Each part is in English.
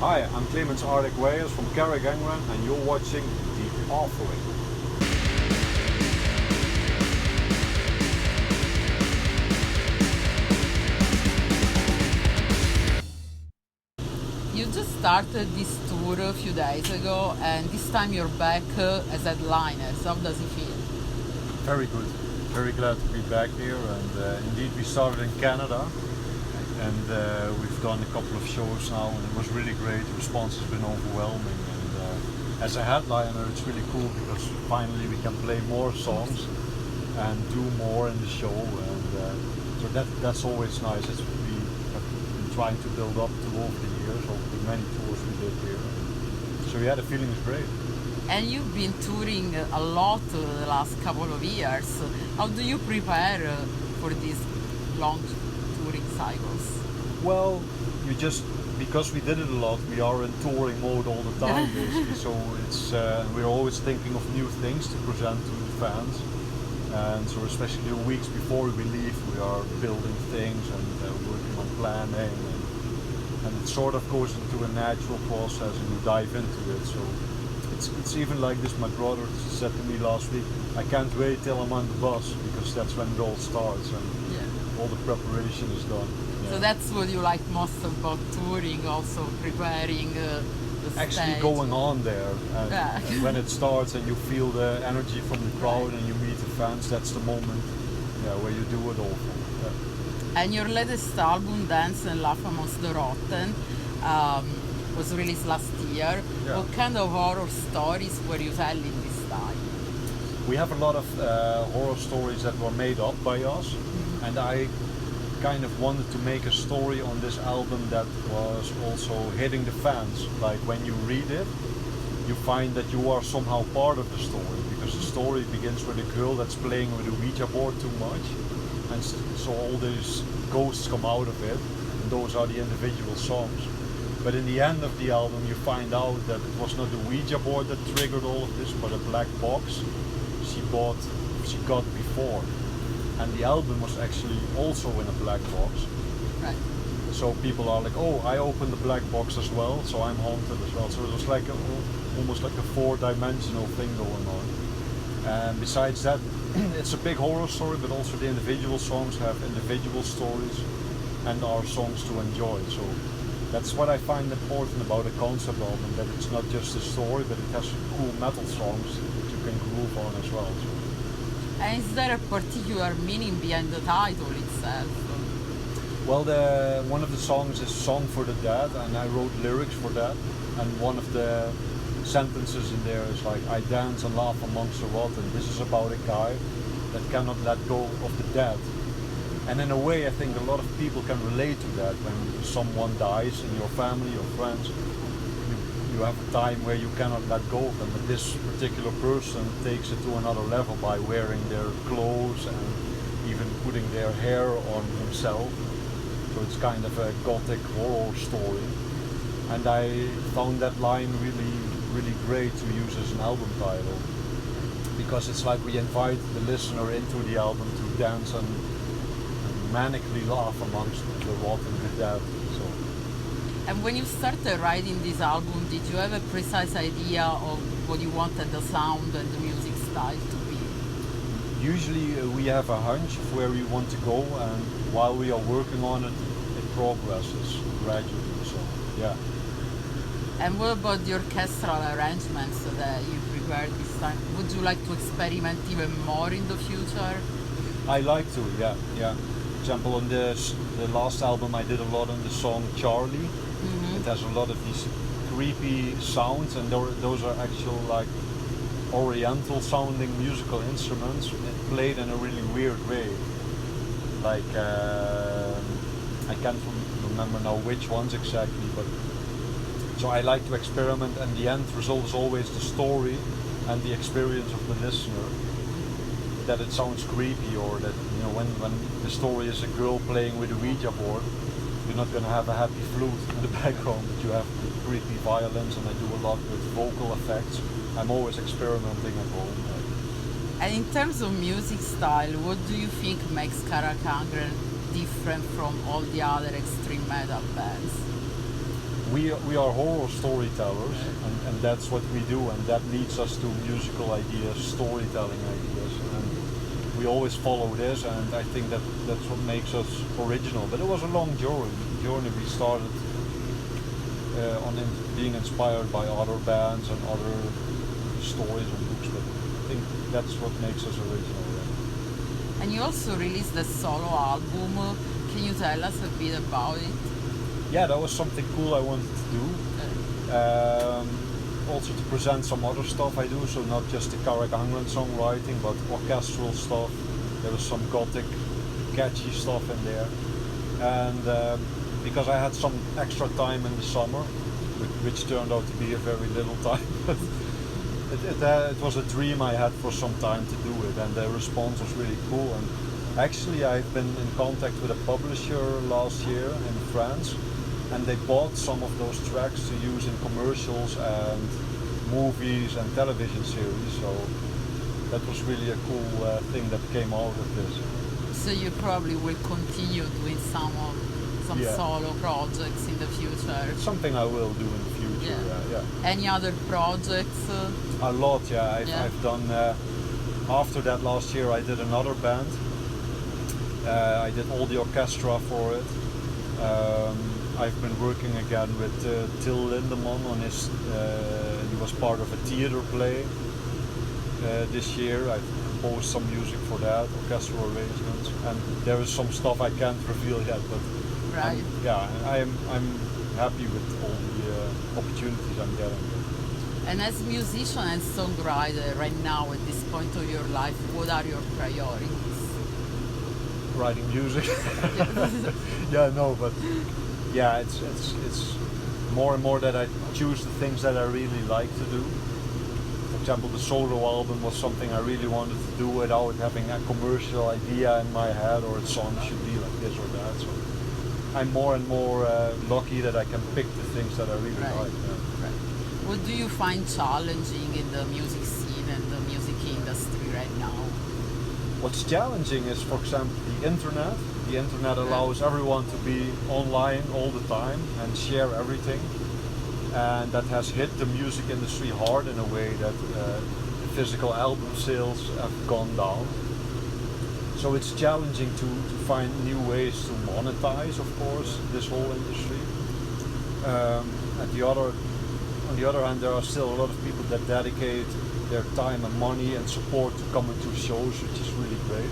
Hi, I'm Clemens Ardek Wijers from Carach Angren and you're watching The Offering. You just started this tour a few days ago, and this time you're back as headliner. So how does it feel? Very good. Very glad to be back here, and indeed we started in Canada and we've done a couple of shows now and it was really great. The response has been overwhelming, and as a headliner it's really cool because finally we can play more songs and do more in the show, and so that's always nice. We have been trying to build up to over the years, over the many tours we did here. So yeah, the feeling is great. And you've been touring a lot the last couple of years. How do you prepare for these long touring cycles? Well, because we did it a lot, we are in touring mode all the time basically. So it's we're always thinking of new things to present to the fans, and so especially the weeks before we leave, we are building things and working on planning, and it sort of goes into a natural process and you dive into it. So it's even like this. My brother said to me last week, I can't wait till I'm on the bus because that's when it all starts and all the preparation is done. So that's what you like most about touring, also preparing the actually stage. Going on there and when it starts and you feel the energy from the crowd and you meet the fans, that's the moment where you do it all for. And your latest album, Dance and Laugh Amongst the Rotten, was released last year. What kind of horror stories were you telling this time? We have a lot of horror stories that were made up by us, and I kind of wanted to make a story on this album that was also hitting the fans. Like when you read it, you find that you are somehow part of the story, because the story begins with a girl that's playing with a Ouija board too much, and so all these ghosts come out of it, and those are the individual songs. But in the end of the album you find out that it was not the Ouija board that triggered all of this, but a black box she got before. And the album was actually also in a black box. Right. So people are like, oh, I opened the black box as well, so I'm haunted as well. So it was like almost like a four-dimensional thing going on. And besides that, it's a big horror story, but also the individual songs have individual stories and are songs to enjoy. So that's what I find important about a concept album, that it's not just a story, but it has cool metal songs that you can groove on as well. So. And is there a particular meaning behind the title itself? Well, one of the songs is Song for the Dead, and I wrote lyrics for that. And one of the sentences in there is like, I dance and laugh amongst the rotten. This is about a guy that cannot let go of the dead. And in a way, I think a lot of people can relate to that. When someone dies in your family or friends, you have a time where you cannot let go of them. But this particular person takes it to another level by wearing their clothes and even putting their hair on himself. So it's kind of a gothic horror story. And I found that line really, really great to use as an album title, because it's like we invite the listener into the album to dance and manically laugh amongst the rotten, the dead. So. And when you started writing this album, did you have a precise idea of what you wanted the sound and the music style to be? Usually we have a hunch of where we want to go, and while we are working on it, it progresses gradually. So yeah. And what about the orchestral arrangements that you prepared this time? Would you like to experiment even more in the future? I like to, yeah. For example, on the last album I did a lot on the song Charlie. It has a lot of these creepy sounds, and those are actual like oriental sounding musical instruments played in a really weird way. Like I can't remember now which ones exactly, but so I like to experiment, and the end result is always the story and the experience of the listener. That it sounds creepy, or that when the story is a girl playing with a Ouija board, you're not going to have a happy flute in the background, but you have creepy violins, and I do a lot with vocal effects. I'm always experimenting at home. And in terms of music style, what do you think makes Carach Angren different from all the other extreme metal bands? we are horror storytellers, and that's what we do, and that leads us to musical ideas, storytelling ideas, and we always follow this, and I think that's what makes us original. But it was a long journey. We started being inspired by other bands and other stories and books, but I think that's what makes us original. Yeah. And you also released a solo album. Can you tell us a bit about it? Yeah, that was something cool I wanted to do. Also to present some other stuff I do, so not just the Carach Angren songwriting, but orchestral stuff. There was some gothic, catchy stuff in there. And because I had some extra time in the summer, which turned out to be a very little time, it was a dream I had for some time to do it, and the response was really cool. And actually I've been in contact with a publisher last year in France, and they bought some of those tracks to use in commercials and movies and television series, so that was really a cool thing that came out of this. So you probably will continue doing some solo projects in the future? It's something I will do in the future, yeah. Any other projects? A lot, yeah. I've done, after that last year I did another band. I did all the orchestra for it. I've been working again with Till Lindemann on his, he was part of a theater play this year. I composed some music for that, orchestral arrangements, and there is some stuff I can't reveal yet, but right. I'm happy with all the opportunities I'm getting. And as a musician and songwriter right now at this point of your life, what are your priorities? Writing music. But yeah, it's more and more that I choose the things that I really like to do. For example, the solo album was something I really wanted to do without having a commercial idea in my head, or its song should be like this or that. So I'm more and more lucky that I can pick the things that I really like. Yeah. Right. What do you find challenging in the music scene and the music industry right now? What's challenging is, for example, the internet. The internet allows everyone to be online all the time and share everything, and that has hit the music industry hard in a way that physical album sales have gone down. So it's challenging to find new ways to monetize, of course, this whole industry. On the other hand, there are still a lot of people that dedicate their time and money and support to come into shows, which is really great.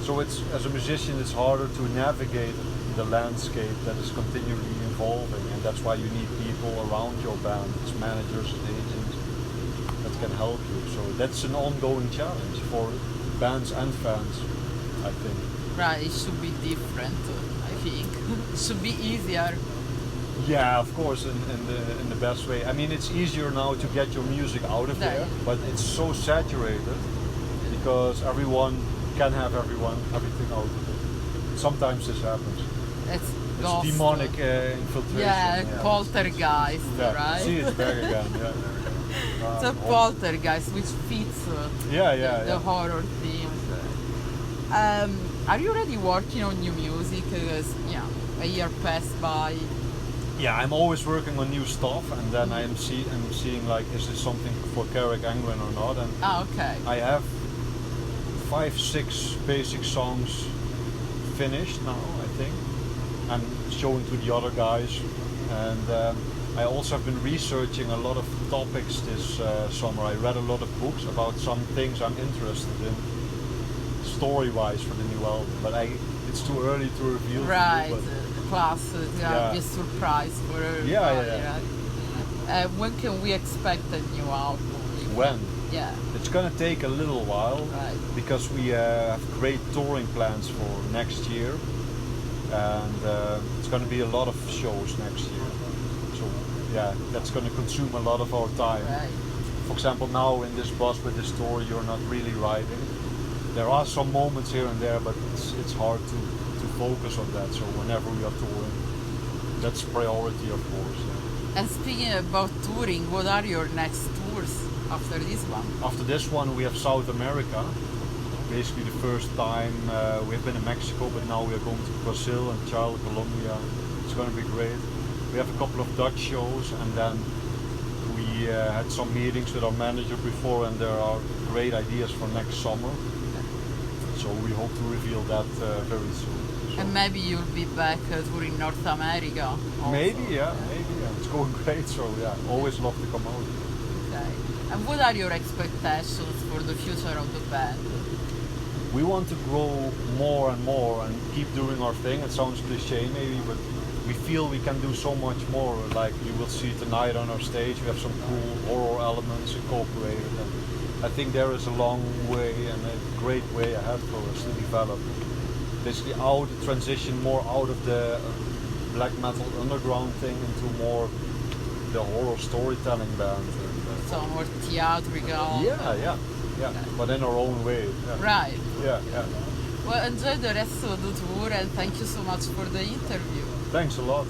So it's, as a musician, it's harder to navigate the landscape that is continually evolving, and that's why you need people around your band, it's managers and agents that can help you. So that's an ongoing challenge for bands and fans, I think. Right, it should be different, I think. It should be easier. Yeah, of course, in the best way. I mean, it's easier now to get your music out of there, but it's so saturated because everyone can have everything out of it. Sometimes this happens. It's demonic infiltration. Yeah, poltergeist, right? See, it's back again. It's a poltergeist, which fits the horror themes. Are you already working on new music? Because a year passed by. Yeah, I'm always working on new stuff, and then I'm seeing like, is this something for Carach Angren or not? And okay. I have 5-6 basic songs finished now, I think. I'm showing to the other guys, and I also have been researching a lot of topics this summer. I read a lot of books about some things I'm interested in, story-wise, for the new album, but it's too early to reveal. Right, to you, classes, be a surprise for everybody. Right? When can we expect a new album? When? Yeah. It's gonna take a little while, right, because we have great touring plans for next year, and it's gonna be a lot of shows next year. So yeah, that's gonna consume a lot of our time. Right. For example, now in this bus with this tour, you're not really riding. There are some moments here and there, but it's hard to focus on that. So whenever we are touring, that's priority, of course. Yeah. And speaking about touring, what are your next tours after this one? After this one, we have South America. Basically the first time we've been in Mexico, but now we are going to Brazil and Chile, Colombia. It's going to be great. We have a couple of Dutch shows, and then we had some meetings with our manager before, and there are great ideas for next summer. So we hope to reveal that very soon. So and maybe you'll be back touring North America also. Maybe, yeah. It's going great, so yeah, always love to come out. Okay. And what are your expectations for the future of the band? We want to grow more and more and keep doing our thing. It sounds cliche maybe, but we feel we can do so much more. Like you will see tonight on our stage, we have some cool horror elements incorporated. And I think there is a long way and a great way ahead for us to develop. Basically transition more out of the black metal underground thing into more the horror storytelling band. So more theatrical. Yeah. But in our own way. Yeah. Right. Yeah. Well, enjoy the rest of the tour and thank you so much for the interview. Thanks a lot.